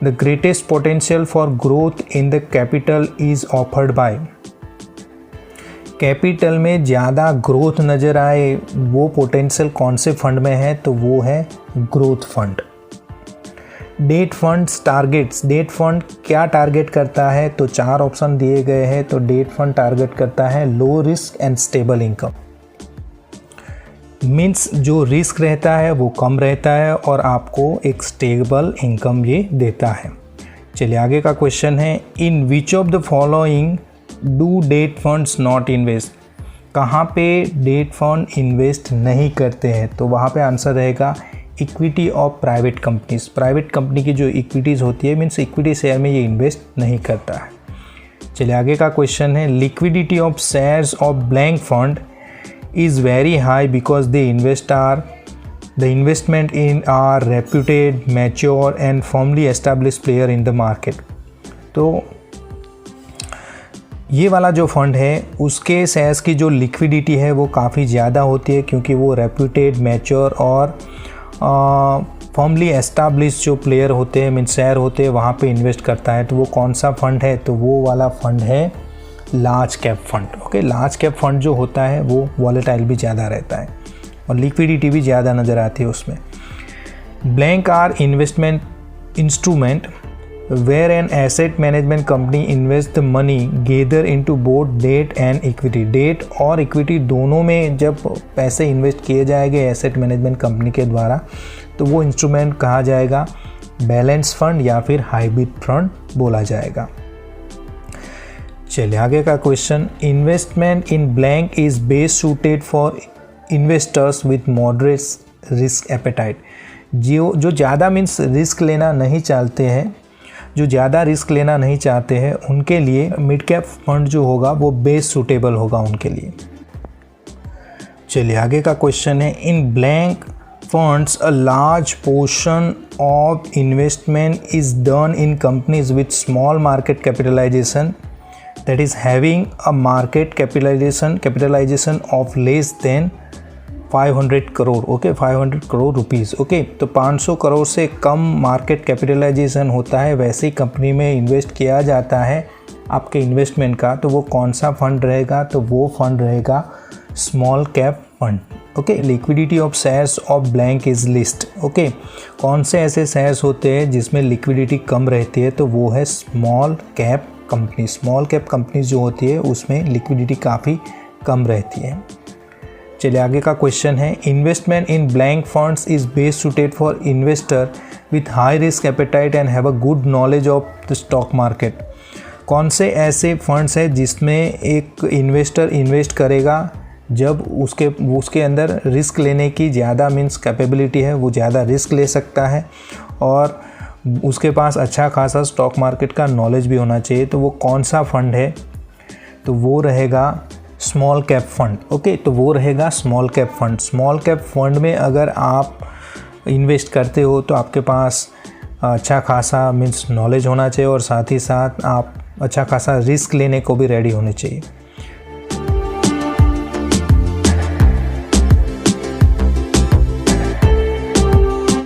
The greatest potential for growth in the capital is offered by. Capital में ज़्यादा growth नज़र आए वो पोटेंशियल कौन से फंड में है, तो वो है growth fund. Debt funds targets, debt fund क्या टारगेट करता है, तो 4 ऑप्शन दिए गए हैं। तो डेट फंड टारगेट करता है low risk and stable income, means जो रिस्क रहता है वो कम रहता है और आपको एक स्टेबल इनकम ये देता है। चलिए आगे का क्वेश्चन है, in which of the following do debt funds not invest. कहाँ पे डेट फंड इन्वेस्ट नहीं करते हैं, तो वहाँ पे आंसर रहेगा equity of private companies. Private company की जो इक्विटीज़ होती है, मीन्स इक्विटी शेयर में ये इन्वेस्ट नहीं करता है। चलिए आगे का क्वेश्चन है, liquidity of shares of blank fund is very high because the investment in are reputed mature and firmly establish player in the market. तो ये वाला जो फंड है उसके शेयर्स की जो लिक्विडिटी है वो काफ़ी ज़्यादा होती है, क्योंकि वो रेप्यूटेड मैच्योर और फर्मली एस्टैब्लिश जो प्लेयर होते हैं, मीन शेयर होते हैं, वहाँ पे इन्वेस्ट करता है। तो वो कौन सा फंड है, तो वो वाला फंड है large cap fund. Okay, large cap fund जो होता है वो वॉलेटाइल भी ज़्यादा रहता है और लिक्विडिटी भी ज़्यादा नज़र आती है उसमें। Blank are investment instrument where an asset management company invest the money gather into both debt and equity. Debt और इक्विटी दोनों में जब पैसे इन्वेस्ट किए जाएंगे एसेट मैनेजमेंट कंपनी के द्वारा, तो वो इंस्ट्रूमेंट कहा जाएगा बैलेंस फंड या फिर हाइब्रिड फंड बोला जाएगा। चलिए आगे का question, investment in blank is best suited for investors with moderate risk appetite. जो ज़्यादा मीन्स रिस्क लेना नहीं चाहते हैं, जो ज़्यादा रिस्क लेना नहीं चाहते हैं, उनके लिए मिड कैप फंड जो होगा वो बेस्ट सूटेबल होगा उनके लिए। चलिए आगे का क्वेश्चन है, in blank funds a large portion of investment is done in companies with small market capitalisation that is having a market capitalization of less than 500 crore. Okay, 500 crore rupees. Okay, तो 500 करोड़ से कम market capitalisation होता है, वैसे ही company में invest किया जाता है आपके इन्वेस्टमेंट का। तो वो कौन सा फंड रहेगा, तो वो फंड रहेगा small cap fund. Okay, liquidity of shares of blank is list. Okay, कौन से ऐसे शेयर्स होते हैं जिसमें लिक्विडिटी कम रहती है, तो वो है small cap company. Small cap company जो होती है उसमें लिक्विडिटी काफ़ी कम रहती है। चलिए आगे का क्वेश्चन है, investment in blank funds is best suited for investor with high risk appetite and have a good knowledge of the stock market. कौन से ऐसे फंड्स हैं जिसमें एक इन्वेस्टर इन्वेस्ट करेगा जब उसके अंदर रिस्क लेने की ज़्यादा मीन्स कैपेबिलिटी है, वो ज़्यादा रिस्क ले सकता है और उसके पास अच्छा खासा स्टॉक मार्केट का नॉलेज भी होना चाहिए। तो वो कौन सा फंड है, तो वो रहेगा स्मॉल कैप फंड। ओके, तो वो रहेगा small cap fund. Small cap fund में अगर आप इन्वेस्ट करते हो तो आपके पास अच्छा खासा मीन्स नॉलेज होना चाहिए और साथ ही साथ आप अच्छा खासा रिस्क लेने को भी रेडी होने चाहिए।